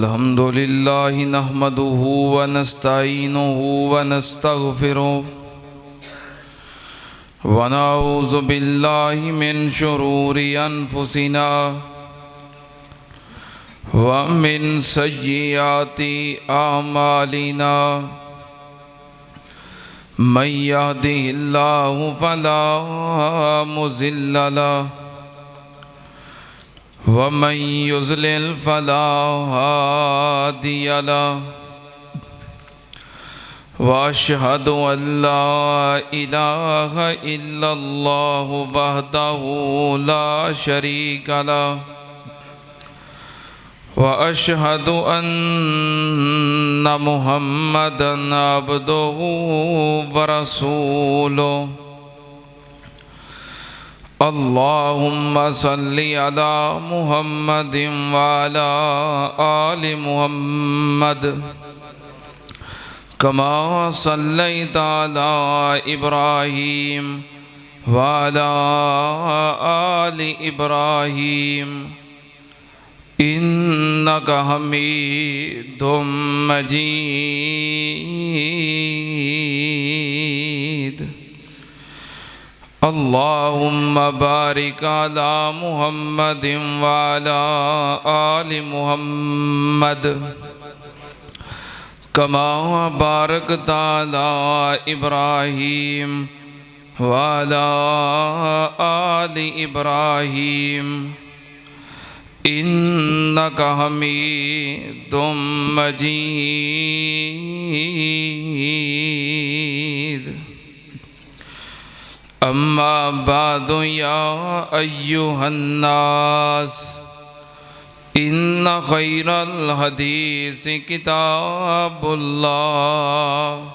الحمد لله نحمده ونستعينه ونستغفره ونعوذ بالله من شرور أنفسنا ومن سيئات أعمالنا من يهده الله فلا مضل له ومن يضلل فلا هادي له وأشهد أن لا إله إلا الله وحده لا شريك له وأشهد أن محمدا عبده ورسوله اللهم صل على محمد وعلى آل محمد كما صليت على إبراهيم وعلى آل إبراهيم إنك حميد مجيد اللهم بارك على محمد وعلى آل محمد كما باركت على إبراهيم وعلى آل إبراهيم إنك حميد مجيد أما بعد يا أيها الناس إن خير الحديث كتاب الله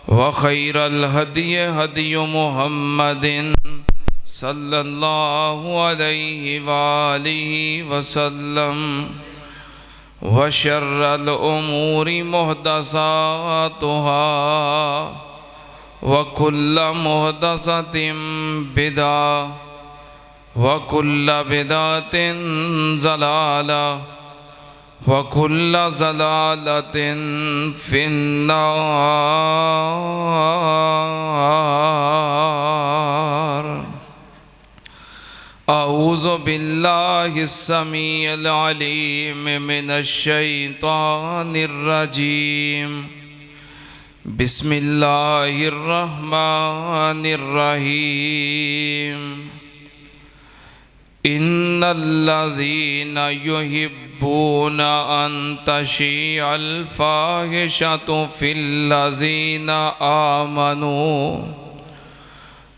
وخير الهدي هدي محمد صلى الله عليه وآله وسلم وشر الأمور محدثاتها وكل محدثة بدعة وكل بدعة ضلالة وكل ضلالة في النار أعوذ بالله السميع العليم من الشيطان الرجيم بسم الله الرحمن الرحيم إن الذين يحبون أن تشيع الفاحشة في الذين آمنوا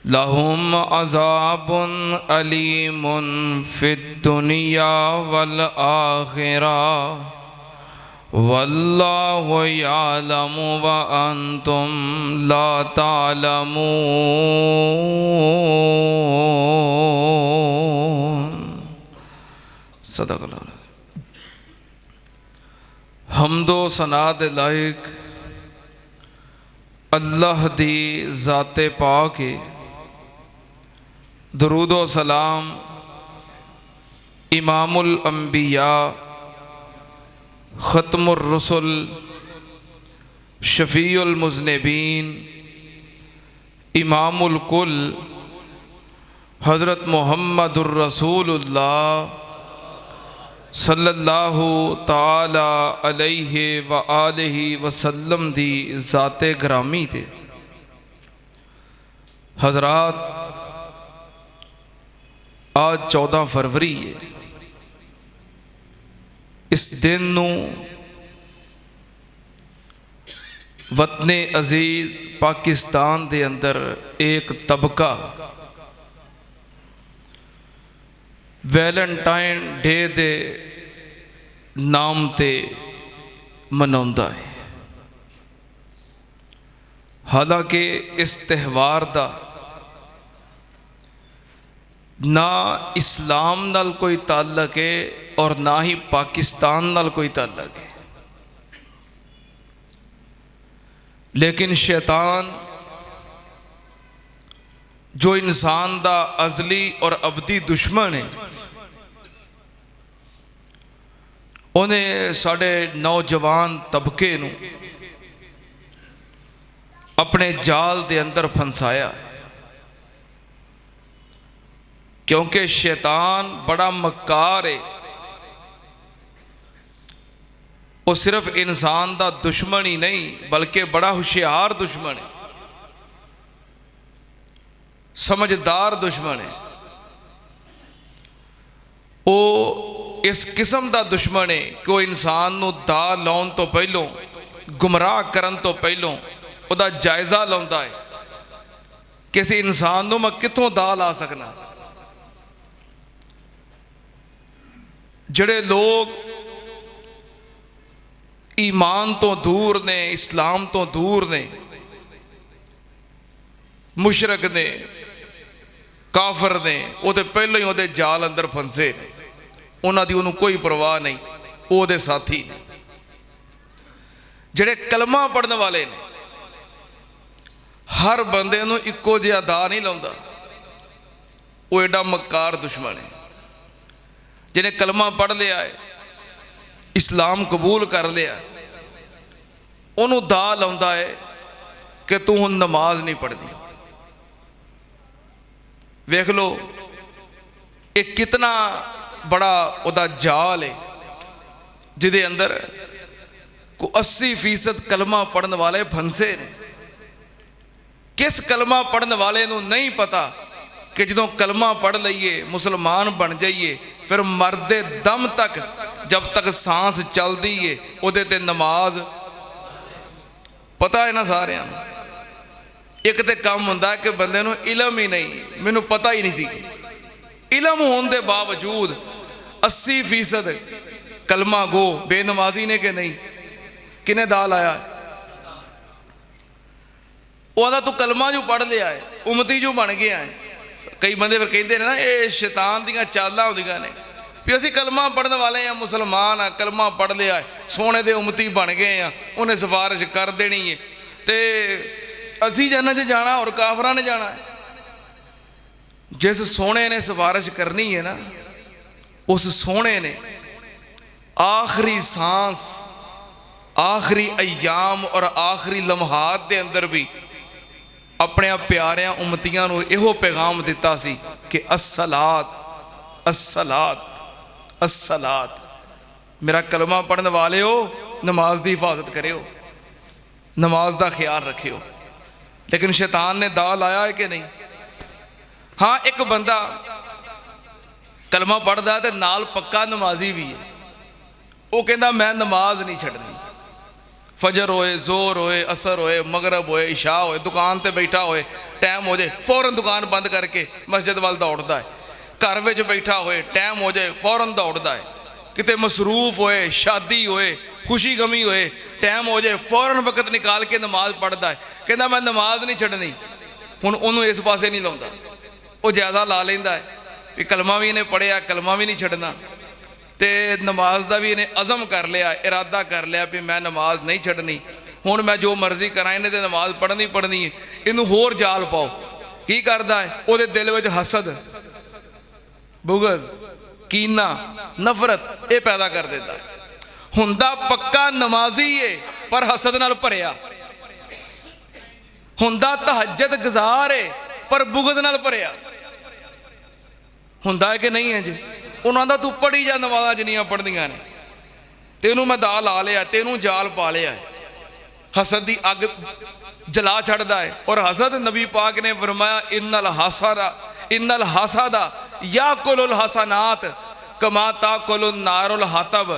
لهم عذاب أليم في الدنيا والآخرة والله يعلم وأنتم لا تعلمون صدق اللہ حمد و ثنا دے لائق اللہ دی ذات پاک درود و سلام امام الانبیاء ختم الرسل شفیع المذنبین امام الکل حضرت محمد الرسول اللہ صلی اللہ تعالی علیہ وآلہ وسلم دی ذات گرامی تے حضرات آج 14 فروری ہے اس دن نو وطن عزیز پاکستان دے اندر ایک طبقہ ویلنٹائن ڈے دے نام تے مناوندا ہے حالانکہ اس تہوار دا نہ اسلام نال کوئی تعلق ہے اور نہ ہی پاکستان نال کوئی تعلق ہے لیکن شیطان جو انسان دا ازلی اور ابدی دشمن ہے ਉਹਨੇ ਸਾਡੇ ਨੌਜਵਾਨ ਤਬਕੇ ਨੂੰ ਆਪਣੇ ਜਾਲ ਦੇ ਅੰਦਰ ਫਸਾਇਆ, ਕਿਉਂਕਿ ਸ਼ੈਤਾਨ ਬੜਾ ਮਕਾਰ ਹੈ। ਉਹ ਸਿਰਫ ਇਨਸਾਨ ਦਾ ਦੁਸ਼ਮਣ ਹੀ ਨਹੀਂ ਬਲਕਿ ਬੜਾ ਹੁਸ਼ਿਆਰ ਦੁਸ਼ਮਣ ਹੈ, ਸਮਝਦਾਰ ਦੁਸ਼ਮਣ ਹੈ। ਉਹ ਇਸ ਕਿਸਮ ਦਾ ਦੁਸ਼ਮਣ ਹੈ ਕਿ ਉਹ ਇਨਸਾਨ ਨੂੰ ਦਾ ਲਾਉਣ ਤੋਂ ਪਹਿਲੋਂ, ਗੁੰਮਰਾਹ ਕਰਨ ਤੋਂ ਪਹਿਲੋਂ ਉਹਦਾ ਜਾਇਜ਼ਾ ਲਾਉਂਦਾ ਹੈ ਕਿ ਇਸ ਇਨਸਾਨ ਨੂੰ ਮੈਂ ਕਿੱਥੋਂ ਦਾ ਲਾ ਸਕਣਾ। ਜਿਹੜੇ ਲੋਕ ਈਮਾਨ ਤੋਂ ਦੂਰ ਨੇ, ਇਸਲਾਮ ਤੋਂ ਦੂਰ ਨੇ, ਮੁਸ਼ਰਕ ਨੇ, ਕਾਫਰ ਨੇ, ਉਹ ਤੇ ਪਹਿਲਾਂ ਹੀ ਉਹਦੇ ਜਾਲ ਅੰਦਰ ਫਸੇ ਨੇ। ਉਹਨਾਂ ਦੀ ਉਹਨੂੰ ਕੋਈ ਪਰਵਾਹ ਨਹੀਂ, ਉਹ ਉਹਦੇ ਸਾਥੀ ਨੇ। ਜਿਹੜੇ ਕਲਮਾ ਪੜਨ ਵਾਲੇ ਨੇ, ਹਰ ਬੰਦੇ ਨੂੰ ਇੱਕੋ ਜਿਹਾ ਦਾ ਨਹੀਂ ਲਾਉਂਦਾ, ਉਹ ਐਡਾ ਮਕਾਰ ਦੁਸ਼ਮਣ ਹੈ। ਜਿਹਨੇ ਕਲਮਾ ਪੜ੍ਹ ਲਿਆ ਹੈ, ਇਸਲਾਮ ਕਬੂਲ ਕਰ ਲਿਆ, ਉਹਨੂੰ ਦਾ ਲਾਉਂਦਾ ਹੈ ਕਿ ਤੂੰ ਹੁਣ ਨਮਾਜ਼ ਨਹੀਂ ਪੜ੍ਹਨੀ। ਵੇਖ ਲਓ ਇਹ ਕਿਤਨਾ ਬੜਾ ਉਹਦਾ ਜਾਲ ਹੈ, ਜਿਹਦੇ ਅੰਦਰ ਕੋ 80% ਕਲਮਾ ਪੜਨ ਵਾਲੇ ਫਸੇ ਨੇ। ਕਿਸ ਕਲਮਾ ਪੜਨ ਵਾਲੇ ਨੂੰ ਨਹੀਂ ਪਤਾ ਕਿ ਜਦੋਂ ਕਲਮਾ ਪੜ੍ਹ ਲਈਏ, ਮੁਸਲਮਾਨ ਬਣ ਜਾਈਏ, ਫਿਰ ਮਰਦੇ ਦਮ ਤੱਕ, ਜਬ ਤੱਕ ਸਾਂਸ ਚੱਲਦੀ ਏ, ਉਹਦੇ ਤੇ ਨਮਾਜ਼। ਪਤਾ ਹੈ ਨਾ ਸਾਰਿਆਂ ਨੂੰ। ਇੱਕ ਤੇ ਕੰਮ ਹੁੰਦਾ ਕਿ ਬੰਦੇ ਨੂੰ ਇਲਮ ਹੀ ਨਹੀਂ, ਮੈਨੂੰ ਪਤਾ ਹੀ ਨਹੀਂ ਸੀ। ਇਲਮ ਹੋਣ ਦੇ ਬਾਵਜੂਦ 80% ਕਲਮਾ ਗੋ ਬੇਨਮਾਜ਼ੀ ਨੇ ਕਿ ਨਹੀਂ। ਕਿਨੇ ਦਾ ਲਾਇਆ? ਉਹਦਾ ਤੂੰ ਕਲਮਾ ਜੋ ਪੜ੍ਹ ਲਿਆ ਹੈ, ਉਮਤੀ ਜੋ ਬਣ ਗਿਆ ਹੈ। ਕਈ ਬੰਦੇ ਫਿਰ ਕਹਿੰਦੇ ਨੇ ਨਾ ਇਹ ਸ਼ੈਤਾਨ ਦੀਆਂ ਚਾਲਾਂ ਹੁੰਦੀਆਂ ਨੇ ਵੀ ਅਸੀਂ ਕਲਮਾ ਪੜ੍ਹਨ ਵਾਲੇ ਆ, ਮੁਸਲਮਾਨ ਆ, ਕਲਮਾ ਪੜ੍ਹ ਲਿਆ, ਸੋਨੇ ਦੇ ਉਮਤੀ ਬਣ ਗਏ ਆ, ਉਹਨੇ ਸਿਫਾਰਿਸ਼ ਕਰ ਦੇਣੀ ਹੈ ਤੇ ਅਸੀਂ ਜੰਨਤ 'ਚ ਜਾਣਾ ਔਰ ਕਾਫਰਾਂ ਨੇ ਜਾਣਾ ਹੈ। ਜਿਸ ਸੋਹਣੇ ਨੇ ਸਿਫਾਰਿਸ਼ ਕਰਨੀ ਹੈ ਨਾ, ਉਸ ਸੋਹਣੇ ਨੇ ਆਖਰੀ सांस, ਆਖਰੀ ਅਯਾਮ ਔਰ ਆਖਰੀ ਲਮਹਾਤ ਦੇ ਅੰਦਰ ਵੀ ਆਪਣੇ ਪਿਆਰਿਆਂ ਉਮਤੀਆਂ ਨੂੰ ਇਹੋ ਪੈਗਾਮ ਦਿੱਤਾ ਸੀ ਕਿ अस्सलात अस्सलात अस्सलात। मेरा कलमा पढ़ने वाले हो, नमाज की हिफाजत करो, नमाज का ख्याल रखियो। लेकिन शैतान ने दा लाया है कि नहीं? हाँ, एक बंदा कलमा पढ़ता है तो नाल पक्का नमाजी भी है। वो कहता मैं नमाज नहीं छड्डनी। फजर होए, जोर होए, असर होए, मगरब होए, इशा होए, दुकान पर बैठा होए, टाइम हो जाए फौरन दुकान बंद करके मस्जिद वाल दौड़ता है। घर में बैठा होए, टाइम हो जाए फौरन दौड़ता है। किते मसरूफ होए, शादी होए, खुशी गमी होए, टाइम हो जाए फौरन वक्त निकाल के नमाज पढ़ता है। कहता मैं नमाज नहीं छड्डनी। हुण उन्होंने इस पासे नहीं लाउंदा, वो ज़्यादा ला लेंदा है भी कलमा भी इन्हें पढ़िया, कलमा भी नहीं छड्डना, तो नमाज का भी इन्हें अज़म कर लिया, इरादा कर लिया भी मैं नमाज नहीं छड्डनी। हुण मैं जो मर्जी करा, इन्हें तो नमाज पढ़नी पढ़नी है। इनू होर जाल पाओ। की करता है? वो दिल में हसद, बुगज, कीना, नफरत ये पैदा कर देता है। हुंदा पक्का नमाजी है पर हसद नाल भरिया, हुंदा तहज्जुद गुजार है पर बुगज नाल भरिया। हुंदा है कि नहीं है जी? उन्होंने तू पढ़ी जा, नमाज़ां जिन्नियां पढ़दियां ने, तेनू मैं दा ला लिया, तेनू जाल पा लिया है। हसद की अग जला छड़दा है। और हसद नबी पाक ने फरमाया इन्नल हसदा याकुलुल हसनात कमा ताकुलुन नारुल हतब।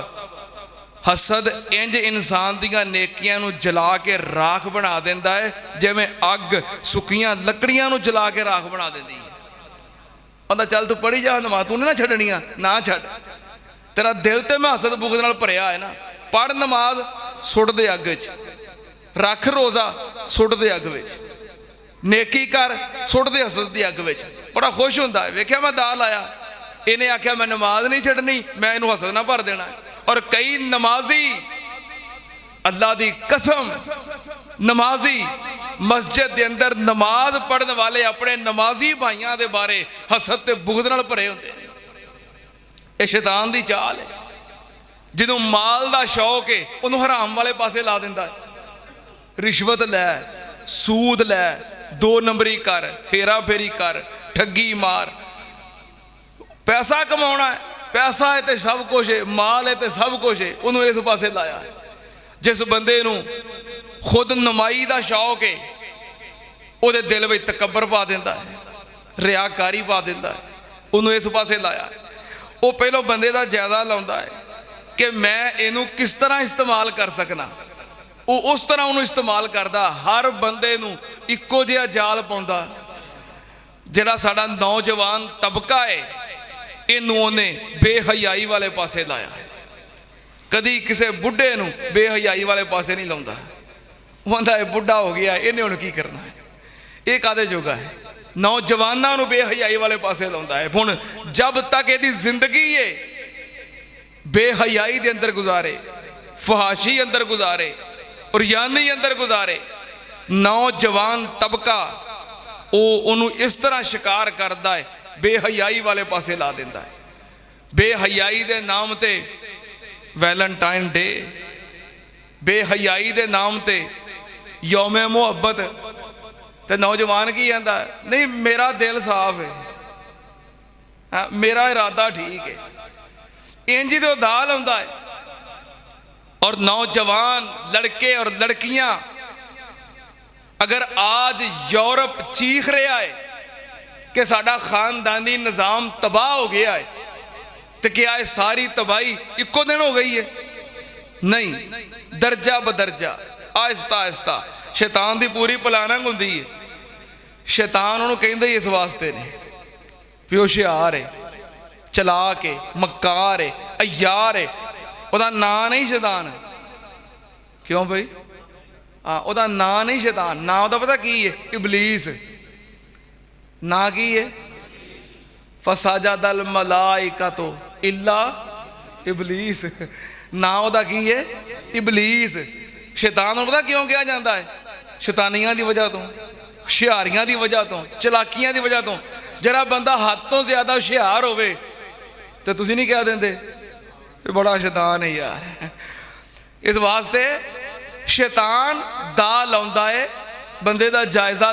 हसद इंज इंसान दियां नेकियां नू जला के राख बना देंदा है, जिवें अग सुक्कियां लकड़ियां नू जला के राख बना देंदी है। कहंदा चल तू पढ़ी जा नमाज, तू ना छड्डनियां, ना छड्ड, तेरा दिल ते मैं हसद बुगद नाल भरिया है ना। पढ़ नमाज, सुट दे अग विच, रख रोज़ा, सुट दे अग विच, नेकी कर, सुट दे हसद दी अग विच। बड़ा खुश हुंदा है। वेख्या मैं दा लाया, इन्हें आख्या मैं नमाज नहीं छड्डनी, मैं इनू हसद ना भर देना। और कई नमाजी, अल्लाह दी कसम, नमाजी मस्जिद के अंदर नमाज पढ़ने वाले अपने नमाजी भाइयों के बारे हसद ते बुगद नाल भरे होंदे। ये शैतान दी चाल है। ਜਿਹਨੂੰ ਮਾਲ ਦਾ ਸ਼ੌਕ ਹੈ ਉਹਨੂੰ ਹਰਾਮ ਵਾਲੇ ਪਾਸੇ ਲਾ ਦਿੰਦਾ ਹੈ। ਰਿਸ਼ਵਤ ਲੈ, ਸੂਦ ਲੈ, 2 ਨੰਬਰੀ ਕਰ, ਹੇਰਾ ਫੇਰੀ ਕਰ, ਠੱਗੀ ਮਾਰ। ਪੈਸਾ ਕਮਾਉਣਾ ਹੈ, ਪੈਸਾ ਹੈ ਤੇ ਸਭ ਕੁਝ ਹੈ, ਮਾਲ ਹੈ ਤੇ ਸਭ ਕੁਝ ਹੈ, ਉਹਨੂੰ ਇਸ ਪਾਸੇ ਲਾਇਆ ਹੈ। ਜਿਸ ਬੰਦੇ ਨੂੰ ਖੁਦ ਨਮਾਈ ਦਾ ਸ਼ੌਕ ਹੈ ਉਹਦੇ ਦਿਲ ਵਿੱਚ ਤਕੱਬਰ ਪਾ ਦਿੰਦਾ ਹੈ, ਰਿਆਕਾਰੀ ਪਾ ਦਿੰਦਾ ਹੈ, ਉਹਨੂੰ ਇਸ ਪਾਸੇ ਲਾਇਆ ਹੈ। ਉਹ ਪਹਿਲੋਂ ਬੰਦੇ ਦਾ ਜਾਇਜ਼ਾ ਲਾਉਂਦਾ ਹੈ ਕਿ ਮੈਂ ਇਹਨੂੰ ਕਿਸ ਤਰ੍ਹਾਂ ਇਸਤੇਮਾਲ ਕਰ ਸਕਣਾ। ਉਹ ਉਸ ਤਰ੍ਹਾਂ ਉਹਨੂੰ ਇਸਤੇਮਾਲ ਕਰਦਾ, ਹਰ ਬੰਦੇ ਨੂੰ ਇੱਕੋ ਜਿਹਾ ਜਾਲ ਪਾਉਂਦਾ। ਜਿਹੜਾ ਸਾਡਾ ਨੌਜਵਾਨ ਤਬਕਾ ਹੈ ਇਹਨੂੰ ਉਹਨੇ ਬੇਹਯਾਈ ਵਾਲੇ ਪਾਸੇ ਲਾਇਆ। ਕਦੀ ਕਿਸੇ ਬੁੱਢੇ ਨੂੰ ਬੇਹਯਾਈ ਵਾਲੇ ਪਾਸੇ ਨਹੀਂ ਲਾਉਂਦਾ। ਉਹ ਕਹਿੰਦਾ ਇਹ ਬੁੱਢਾ ਹੋ ਗਿਆ, ਇਹਨੇ ਹੁਣ ਕੀ ਕਰਨਾ ਹੈ, ਇਹ ਕਾਹਦੇ ਜੋਗਾ ਹੈ। ਨੌਜਵਾਨਾਂ ਨੂੰ ਬੇਹਯਾਈ ਵਾਲੇ ਪਾਸੇ ਲਾਉਂਦਾ ਹੈ। ਹੁਣ ਜਬ ਤੱਕ ਇਹਦੀ ਜ਼ਿੰਦਗੀ ਹੈ ਬੇਹਯਾਈ ਦੇ ਅੰਦਰ ਗੁਜ਼ਾਰੇ, ਫਹਾਸ਼ੀ ਅੰਦਰ ਗੁਜ਼ਾਰੇ, ਉਰਿਆਨੀ ਅੰਦਰ ਗੁਜ਼ਾਰੇ, ਨੌਜਵਾਨ ਤਬਕਾ ਉਹਨੂੰ ਇਸ ਤਰ੍ਹਾਂ ਸ਼ਿਕਾਰ ਕਰਦਾ ਹੈ, ਬੇਹਯਾਈ ਵਾਲੇ ਪਾਸੇ ਲਾ ਦਿੰਦਾ ਹੈ। ਬੇਹਯਾਈ ਦੇ ਨਾਮ ਤੇ ਵੈਲੈਂਟਾਈਨ ਡੇ, ਬੇਹਯਾਈ ਦੇ ਨਾਮ ਤੇ ਯੌਮੇ ਮੁਹੱਬਤ। ਤੇ ਨੌਜਵਾਨ ਕੀ ਕਹਿੰਦਾ, ਨਹੀਂ ਮੇਰਾ ਦਿਲ ਸਾਫ਼ ਹੈ, ਮੇਰਾ ਇਰਾਦਾ ਠੀਕ ਹੈ, ਇੰਜ ਹੀ तो दाल ਹੁੰਦਾ है। और नौजवान लड़के और लड़कियां अगर आज यूरोप चीख रहा है कि साडा खानदानी निज़ाम तबाह हो गया है, तो क्या है सारी तबाही इक्को दिन हो गई है? नहीं, दर्जा बदर्जा, आहिस्ता आहिस्ता। शैतान की पूरी प्लानिंग होंदी है। शैतान उन्होंने कहते ही इस वास्ते ने भी होशियार है, चलाक है, मक्कार है, अयार है। ਉਹਦਾ ਨਾਂ ਨਹੀਂ ਸ਼ੈਤਾਨ। ਕਿਉਂ ਬਈ? ਉਹਦਾ ਨਾਂ ਨਹੀਂ ਸ਼ੈਤਾਨ, ਨਾਂ ਉਹਦਾ ਪਤਾ ਕੀ ਹੈ? ਇਬਲੀਸ। ਨਾਂ ਕੀ ਹੈ? ਫਸਾਜਦਲ ਮਲਾਇਕਤੁ ਇਲਾ ਇਬਲੀਸ। ਨਾਂ ਉਹਦਾ ਕੀ ਹੈ? ਇਬਲੀਸ। ਸ਼ੈਤਾਨ ਨੂੰ ਪਤਾ ਕਿਉਂ ਕਿਹਾ ਜਾਂਦਾ ਹੈ? ਸ਼ੈਤਾਨੀਆਂ ਦੀ ਵਜ੍ਹਾ ਤੋਂ, ਹੁਸ਼ਿਆਰੀਆਂ ਦੀ ਵਜ੍ਹਾ ਤੋਂ, ਚਲਾਕੀਆਂ ਦੀ ਵਜ੍ਹਾ ਤੋਂ। ਜਿਹੜਾ ਬੰਦਾ ਹੱਦ ਤੋਂ ਜ਼ਿਆਦਾ ਹੁਸ਼ਿਆਰ ਹੋਵੇ ਤੇ ਤੁਸੀਂ ਨਹੀਂ ਕਹਿ ਦਿੰਦੇ बड़ा शैतान है यार। इस वास्ते शैतान दा लाउंदा है, बंदे दा जायजा